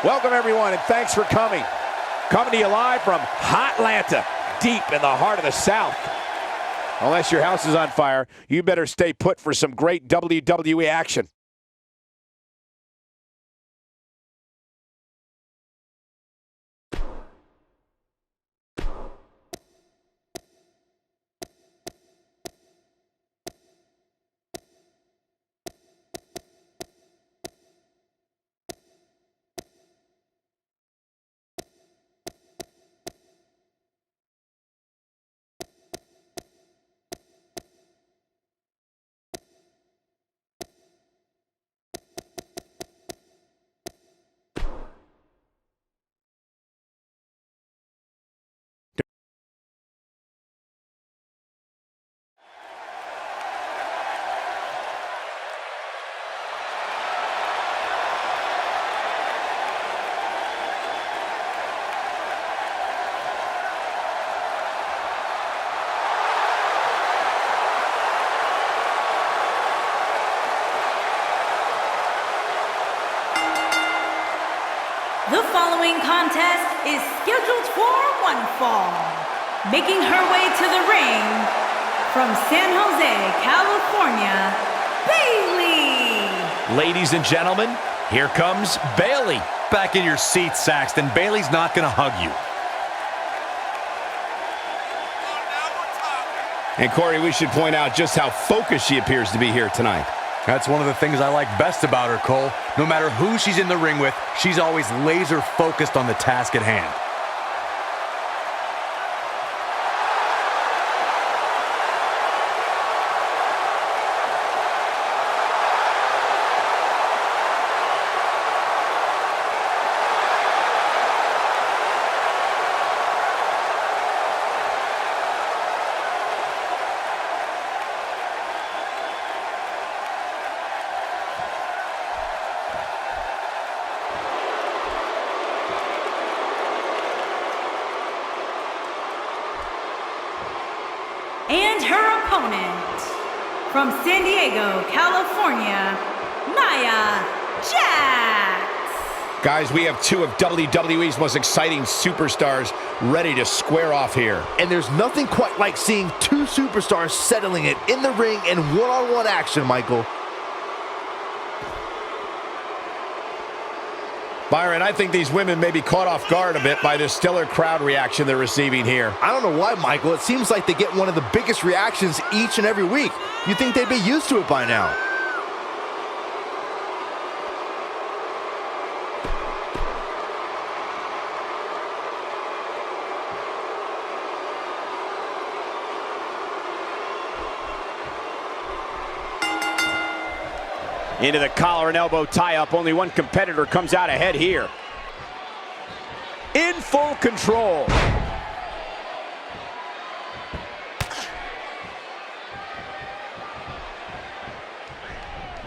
Welcome, everyone, and thanks for coming. Coming to you live from Hotlanta, deep in the heart of the South. Unless your house is on fire, you better stay put for some great WWE action. The following contest is scheduled for one fall. Making her way to the ring from San Jose, California, Bayley. Ladies and gentlemen, here comes Bayley. Back in your seat, Saxton. Bayley's not going to hug you. And Corey, we should point out just how focused she appears to be here tonight. That's one of the things I like best about her, Cole. No matter who she's in the ring with, she's always laser focused on the task at hand. And her opponent, from San Diego, California, Nia Jax. Guys, we have two of WWE's most exciting superstars ready to square off here. And there's nothing quite like seeing two superstars settling it in the ring in one-on-one action, Michael. Byron, I think these women may be caught off guard a bit by this stellar crowd reaction they're receiving here. I don't know why, Michael. It seems like they get one of the biggest reactions each and every week. You'd think they'd be used to it by now. Into the collar and elbow tie-up. Only one competitor comes out ahead here. In full control.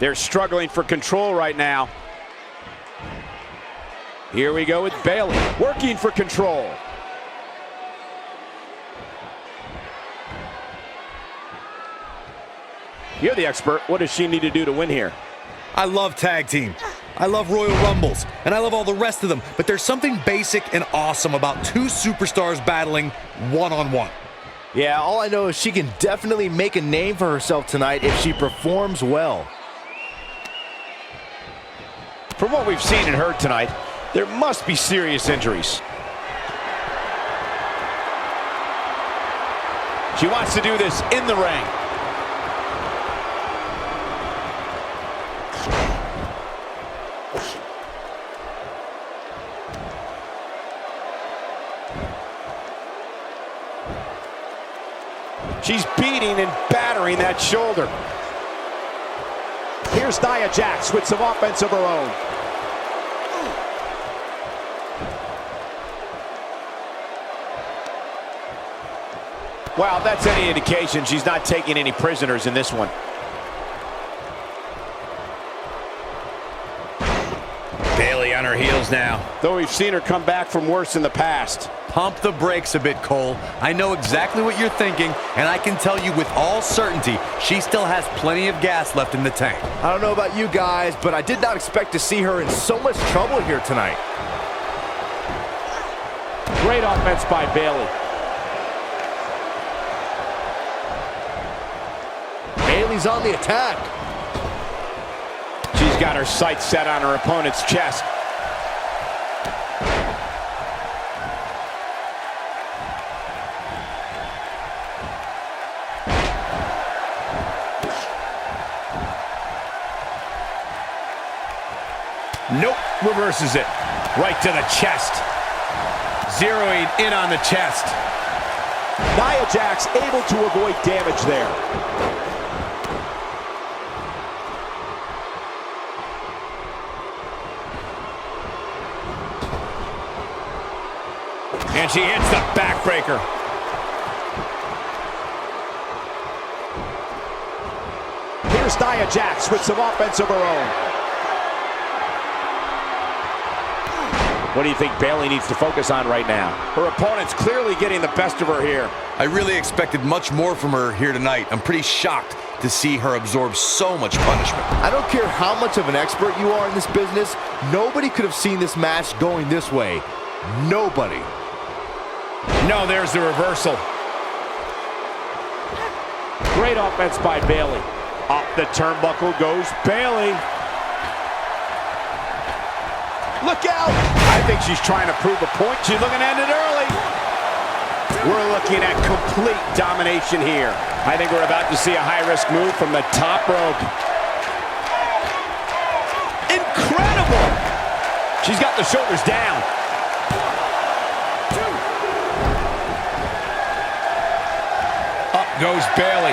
They're struggling for control right now. Here we go with Bayley, working for control. You're the expert. What does she need to do to win here? I love tag team. I love Royal Rumbles, and I love all the rest of them, but there's something basic and awesome about two superstars battling one-on-one. Yeah, all I know is she can definitely make a name for herself tonight if she performs well. From what we've seen and heard tonight, there must be serious injuries. She wants to do this in the ring. She's beating and battering that shoulder. Here's Nia Jax with some offense of her own. Wow, if that's any indication, she's not taking any prisoners in this one. Bayley Bayley on her heels now. Though we've seen her come back from worse in the past. Pump the brakes a bit, Cole. I know exactly what you're thinking, and I can tell you with all certainty, she still has plenty of gas left in the tank. I don't know about you guys, but I did not expect to see her in so much trouble here tonight. Great offense by Bayley. Bayley's on the attack. She's got her sights set on her opponent's chest. Nope, reverses it. Right to the chest. Zeroing in on the chest. Nia Jax able to avoid damage there. And she hits the backbreaker. Here's Nia Jax with some offense of her own. What do you think Bayley needs to focus on right now? Her opponent's clearly getting the best of her here. I really expected much more from her here tonight. I'm pretty shocked to see her absorb so much punishment. I don't care how much of an expert you are in this business, nobody could have seen this match going this way. Nobody. No, there's the reversal. Great offense by Bayley. Up the turnbuckle goes Bayley. Look out! I think she's trying to prove a point. She's looking to end it early. We're looking at complete domination here. I think we're about to see a high-risk move from the top rope. Incredible! She's got the shoulders down. Up goes Bayley.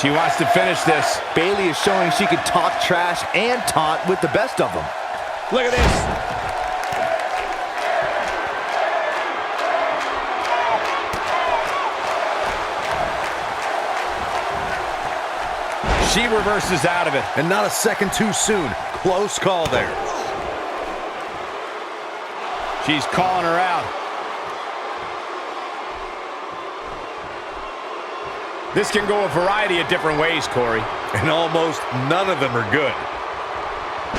She wants to finish this. Bayley is showing she can talk trash and taunt with the best of them. Look at this. She reverses out of it. And not a second too soon. Close call there. She's calling her out. This can go a variety of different ways, Corey. And almost none of them are good.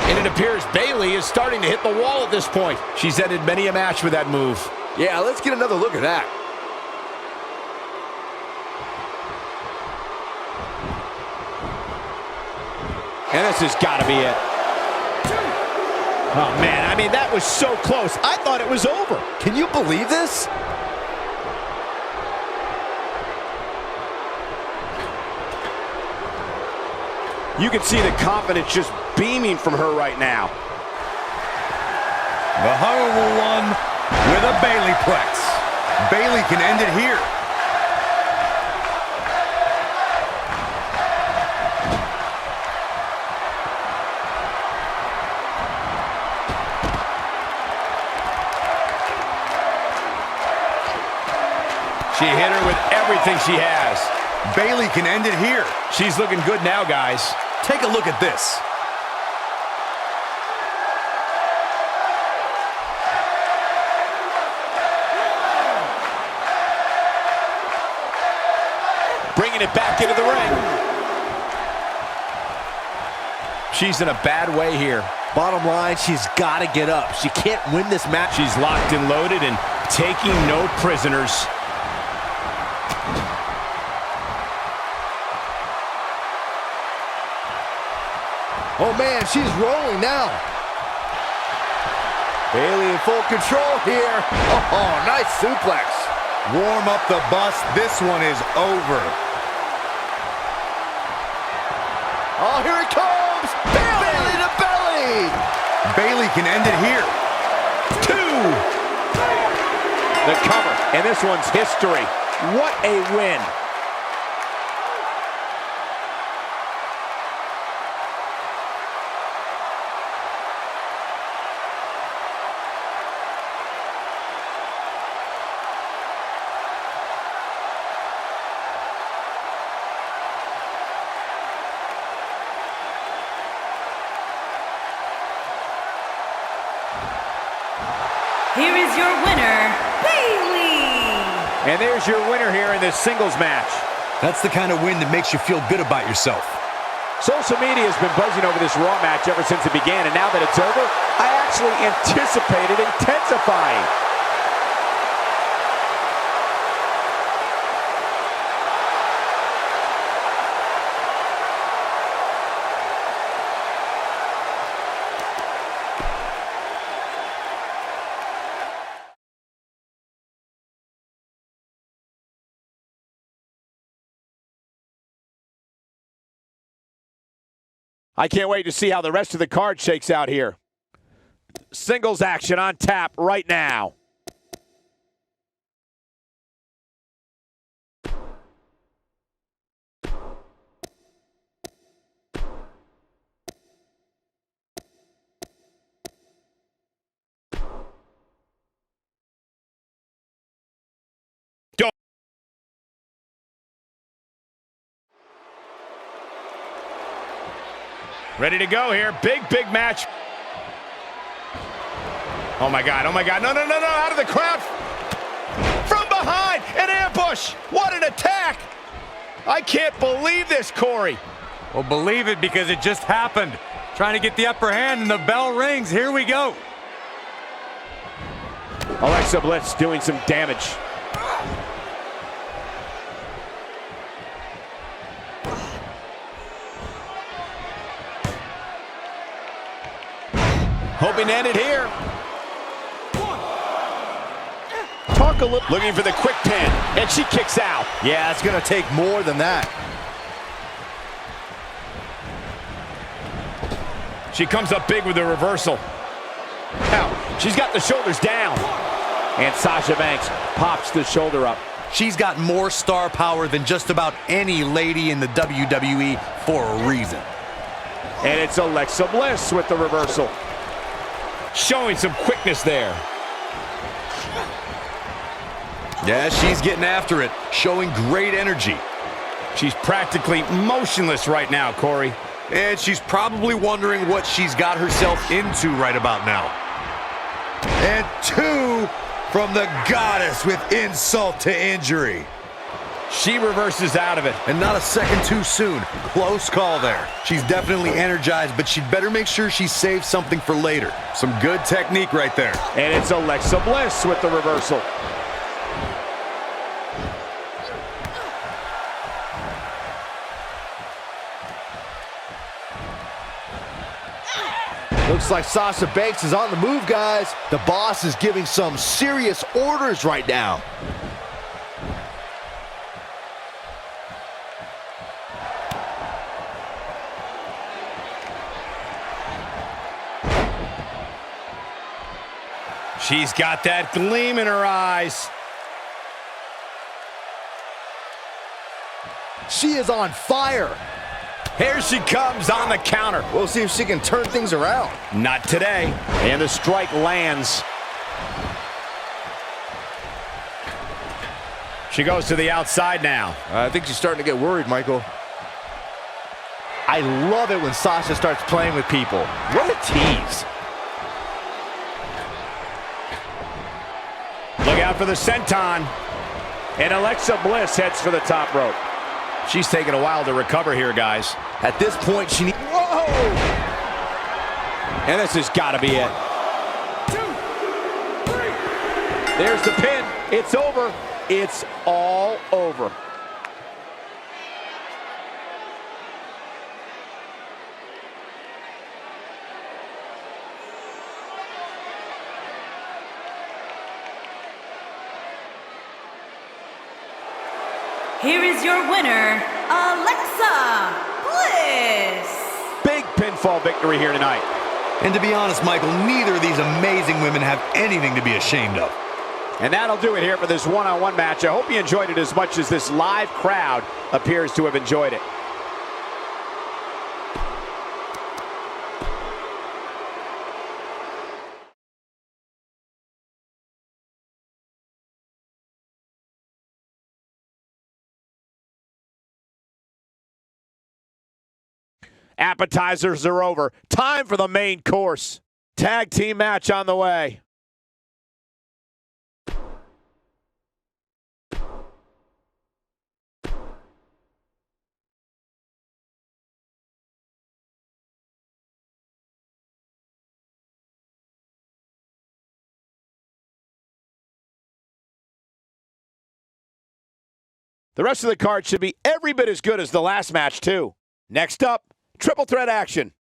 And it appears Bayley is starting to hit the wall at this point. She's ended many a match with that move. Yeah, let's get another look at that. And this has got to be it. Oh, man, I mean, that was so close. I thought it was over. Can you believe this? You can see the confidence just beaming from her right now. The Honorable One with a Bayleyplex. Bayley can end it here. She hit her with everything she has. Bayley can end it here. She's looking good now, guys. Take a look at this. Bringing it back into the ring. She's in a bad way here. Bottom line, she's got to get up. She can't win this match. She's locked and loaded and taking no prisoners. Oh, man, she's rolling now. Bayley in full control here. Oh, nice suplex. Warm up the bus. This one is over. Oh, here it comes. Bayley to belly. Bayley can end it here. 2. The cover, and this one's history. What a win. is your winner, Bailey. And there's your winner here in this singles match. That's the kind of win that makes you feel good about yourself. Social media has been buzzing over this Raw match ever since it began, and now that it's over, I actually anticipate it intensifying. I can't wait to see how the rest of the card shakes out here. Singles action on tap right now. Ready to go here. Big, big match. Oh, my God. Oh, my God. No, no, no, no. Out of the crowd. From behind. An ambush. What an attack. I can't believe this, Corey. Well, believe it because it just happened. Trying to get the upper hand and the bell rings. Here we go. Alexa Bliss doing some damage. Hoping to end it here. Talk a little. Looking for the quick pin, and she kicks out. Yeah, it's going to take more than that. She comes up big with a reversal. Now, she's got the shoulders down. And Sasha Banks pops the shoulder up. She's got more star power than just about any lady in the WWE for a reason. And it's Alexa Bliss with the reversal. Showing some quickness there. Yeah, she's getting after it, showing great energy. She's practically motionless right now, Corey. And she's probably wondering what she's got herself into right about now. And two from the goddess with insult to injury. She reverses out of it. And not a second too soon. Close call there. She's definitely energized, but she'd better make sure she saves something for later. Some good technique right there. And it's Alexa Bliss with the reversal. Looks like Sasha Banks is on the move, guys. The boss is giving some serious orders right now. She's got that gleam in her eyes. She is on fire. Here she comes on the counter. We'll see if she can turn things around. Not today. And the strike lands. She goes to the outside now. I think she's starting to get worried, Michael. I love it when Sasha starts playing with people. What a tease. Look out for the senton. And Alexa Bliss heads for the top rope. She's taking a while to recover here, guys. At this point, she needs... Whoa! And this has got to be it. 2, 3. There's the pin. It's over. It's all over. Here is your winner, Alexa Bliss. Big pinfall victory here tonight. And to be honest, Michael, neither of these amazing women have anything to be ashamed of. And that'll do it here for this one-on-one match. I hope you enjoyed it as much as this live crowd appears to have enjoyed it. Appetizers are over. Time for the main course. Tag team match on the way. The rest of the card should be every bit as good as the last match, too. Next up, triple threat action.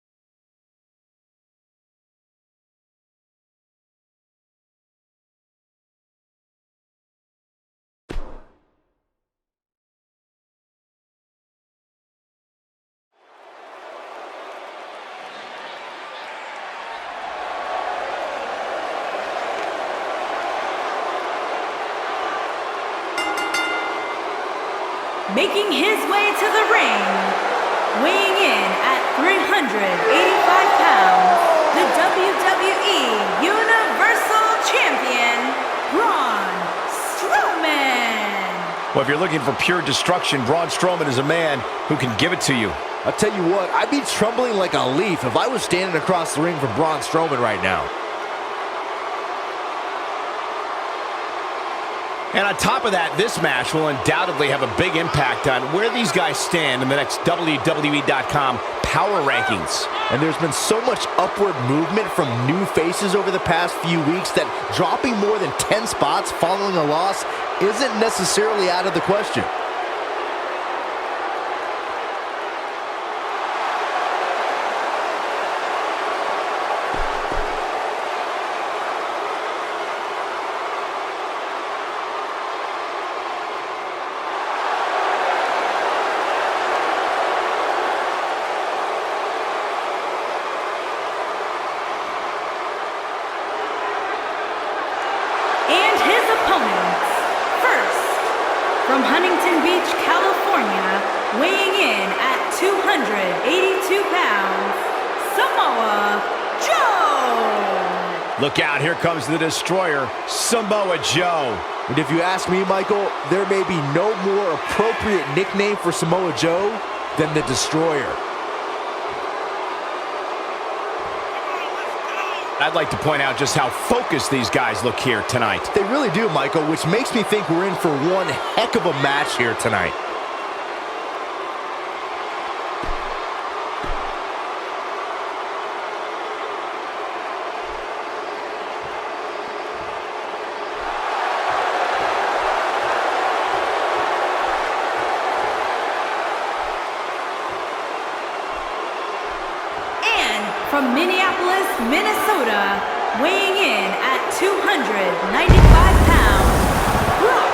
Making his way to the ring, weighing in at 385 pounds, the WWE Universal Champion, Braun Strowman. Well, if you're looking for pure destruction, Braun Strowman is a man who can give it to you. I'll tell you what, I'd be trembling like a leaf if I was standing across the ring from Braun Strowman right now. And on top of that, this match will undoubtedly have a big impact on where these guys stand in the next WWE.com power rankings. And there's been so much upward movement from new faces over the past few weeks that dropping more than 10 spots following a loss isn't necessarily out of the question. From Huntington Beach, California, weighing in at 282 pounds, Samoa Joe! Look out, here comes the Destroyer, Samoa Joe. And if you ask me, Michael, there may be no more appropriate nickname for Samoa Joe than the Destroyer. I'd like to point out just how focused these guys look here tonight. They really do, Michael, which makes me think we're in for one heck of a match here tonight. From Minneapolis, Minnesota, weighing in at 295 pounds, Brock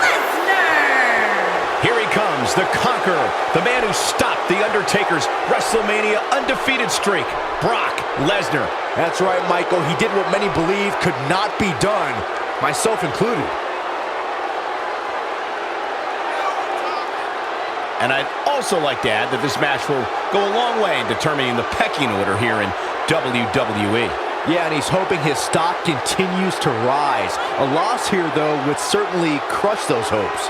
Lesnar! Here he comes, the Conqueror, the man who stopped The Undertaker's WrestleMania undefeated streak, Brock Lesnar. That's right, Michael. He did what many believe could not be done, myself included. And I'd also like to add that this match will go a long way in determining the pecking order here in WWE. Yeah, and he's hoping his stock continues to rise. A loss here, though, would certainly crush those hopes.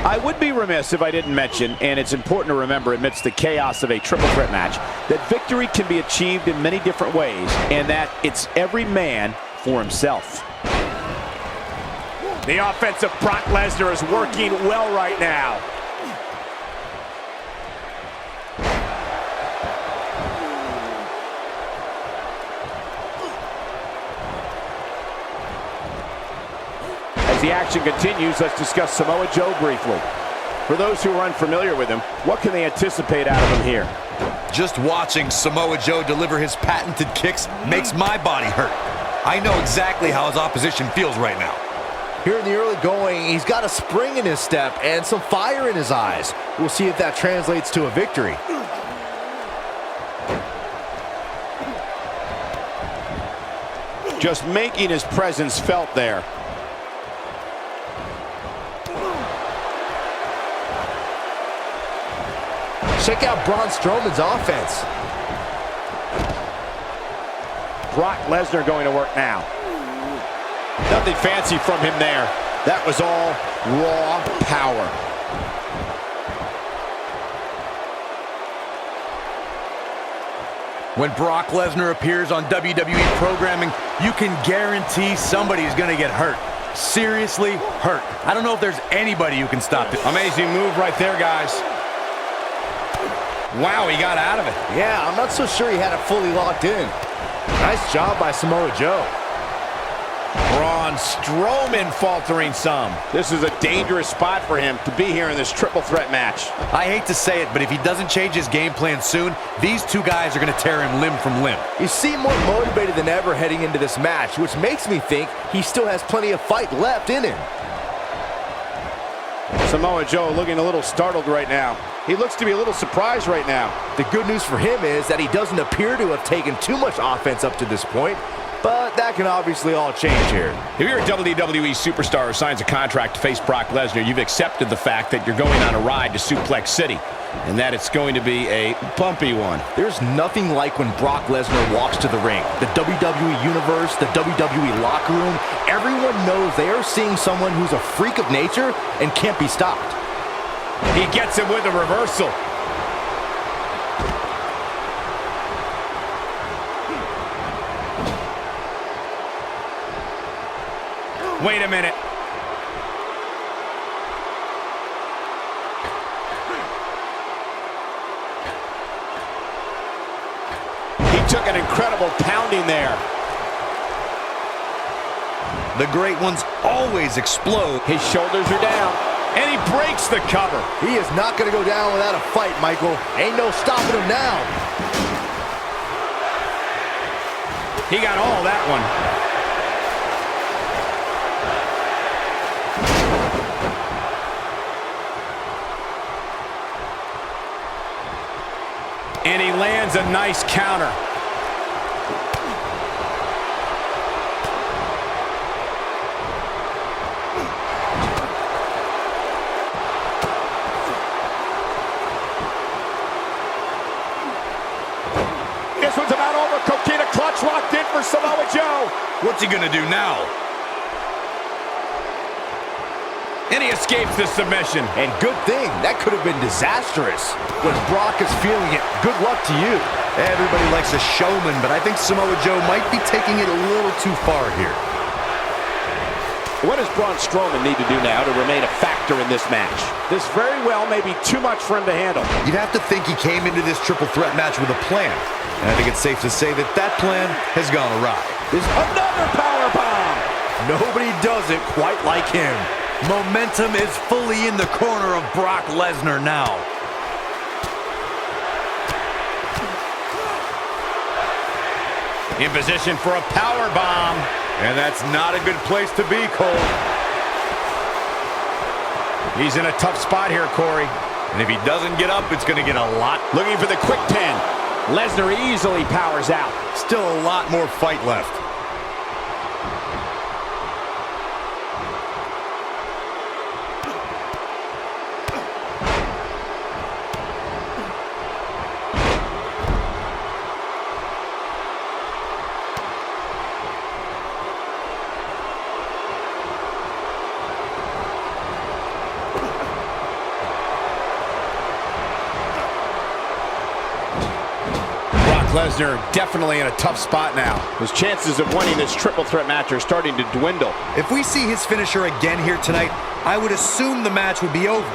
I would be remiss if I didn't mention, and it's important to remember amidst the chaos of a triple threat match, that victory can be achieved in many different ways, and that it's every man for himself. The offense of Brock Lesnar is working well right now. As the action continues, let's discuss Samoa Joe briefly. For those who are unfamiliar with him, what can they anticipate out of him here? Just watching Samoa Joe deliver his patented kicks makes my body hurt. I know exactly how his opposition feels right now. Here in the early going, he's got a spring in his step and some fire in his eyes. We'll see if that translates to a victory. Just making his presence felt there. Check out Braun Strowman's offense. Brock Lesnar going to work now. Nothing fancy from him there. That was all raw power. When Brock Lesnar appears on WWE programming, you can guarantee somebody's going to get hurt. Seriously hurt. I don't know if there's anybody who can stop this. Amazing move right there, guys. Wow, he got out of it. Yeah, I'm not so sure he had it fully locked in. Nice job by Samoa Joe. Braun Strowman faltering some. This is a dangerous spot for him to be here in this triple threat match. I hate to say it, but if he doesn't change his game plan soon, these two guys are going to tear him limb from limb. You seem more motivated than ever heading into this match, which makes me think he still has plenty of fight left in him. Samoa Joe looking a little startled right now. He looks to be a little surprised right now. The good news for him is that he doesn't appear to have taken too much offense up to this point, but that can obviously all change here. If you're a WWE superstar who signs a contract to face Brock Lesnar, you've accepted the fact that you're going on a ride to Suplex City, and that it's going to be a bumpy one. There's nothing like when Brock Lesnar walks to the ring. The WWE Universe, the WWE locker room, everyone knows they are seeing someone who's a freak of nature and can't be stopped. He gets him with a reversal. Wait a minute. He took an incredible pounding there. The great ones always explode. His shoulders are down, and he breaks the cover. He is not going to go down without a fight, Michael. Ain't no stopping him now. He got all that one. And he lands a nice counter. This one's about over. Coquina clutch locked in for Samoa Joe. What's he gonna do now? And he escapes the submission. And good thing, that could have been disastrous. When Brock is feeling it, good luck to you. Everybody likes a showman, but I think Samoa Joe might be taking it a little too far here. What does Braun Strowman need to do now to remain a factor in this match? This very well may be too much for him to handle. You'd have to think he came into this triple threat match with a plan. And I think it's safe to say that that plan has gone awry. There's another power bomb. Nobody does it quite like him. Momentum is fully in the corner of Brock Lesnar now. In position for a power bomb. And that's not a good place to be, Cole. He's in a tough spot here, Corey. And if he doesn't get up, it's going to get a lot. Looking for the quick pin. Lesnar easily powers out. Still a lot more fight left. Lesnar definitely in a tough spot now. His chances of winning this triple threat match are starting to dwindle. If we see his finisher again here tonight, I would assume the match would be over.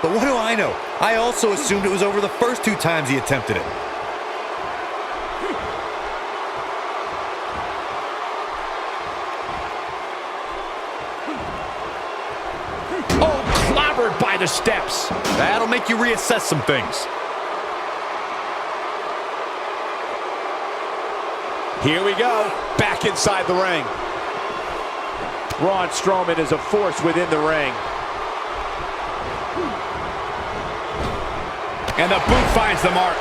But what do I know? I also assumed it was over the first two times he attempted it. Oh, clobbered by the steps. That'll make you reassess some things. Here we go, back inside the ring. Braun Strowman is a force within the ring. And the boot finds the mark.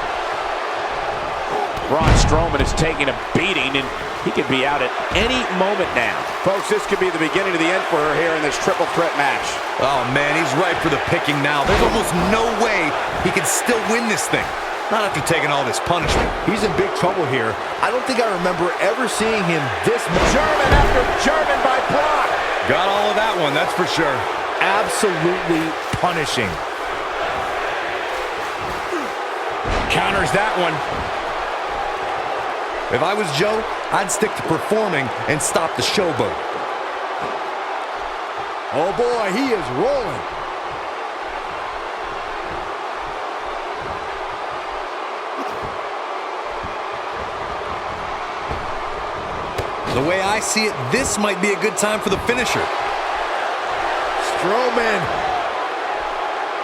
Braun Strowman is taking a beating, and he could be out at any moment now. Folks, this could be the beginning of the end for her here in this triple threat match. Oh, man, he's ripe for the picking now. There's almost no way he can still win this thing. Not after taking all this punishment. He's in big trouble here. I don't think I remember ever seeing him this much. German after German by Brock. Got all of that one, that's for sure. Absolutely punishing. Counters that one. If I was Joe, I'd stick to performing and stop the showboat. Oh boy, he is rolling. The way I see it, this might be a good time for the finisher. Strowman.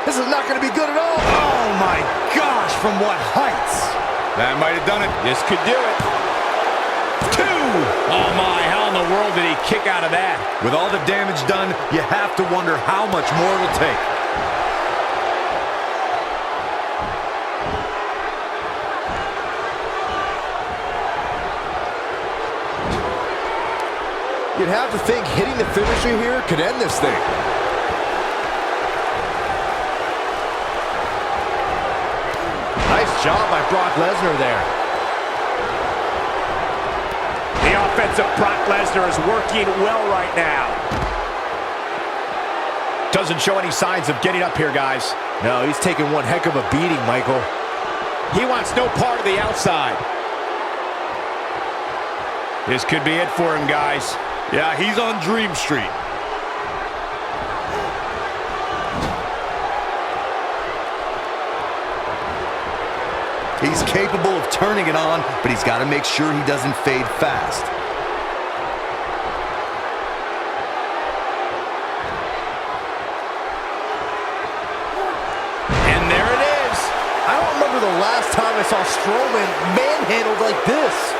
This is not going to be good at all. Oh my gosh, from what heights? That might have done it. This could do it. 2! Oh my, how in the world did he kick out of that? With all the damage done, you have to wonder how much more it'll take. You'd have to think hitting the finisher here could end this thing. Nice job by Brock Lesnar there. The offensive Brock Lesnar is working well right now. Doesn't show any signs of getting up here, guys. No, he's taking one heck of a beating, Michael. He wants no part of the outside. This could be it for him, guys. Yeah, he's on Dream Street. He's capable of turning it on, but he's got to make sure he doesn't fade fast. And there it is. I don't remember the last time I saw Strowman manhandled like this.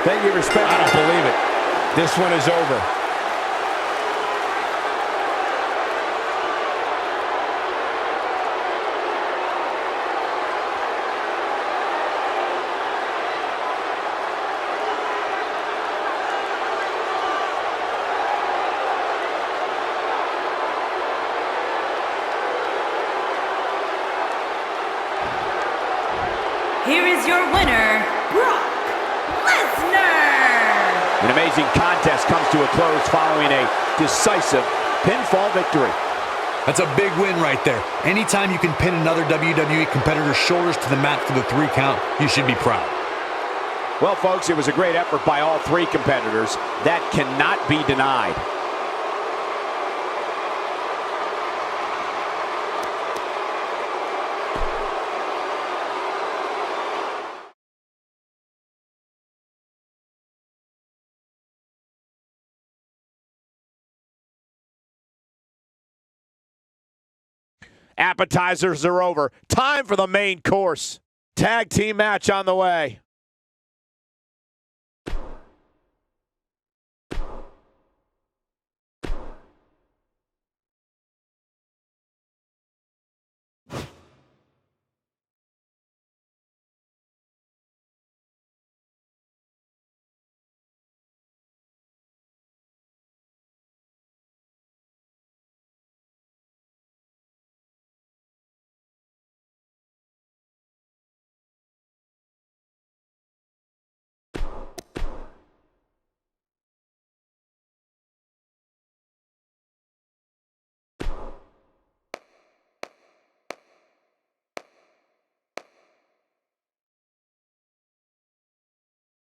Thank you, respect. I don't believe it. This one is over. Here is your winner, Brock Lesnar. An amazing contest comes to a close following a decisive pinfall victory. That's a big win right there. Anytime you can pin another WWE competitor's shoulders to the mat for the 3 count, you should be proud. Well, folks, it was a great effort by all 3 competitors. That cannot be denied. Appetizers are over. Time for the main course. Tag team match on the way.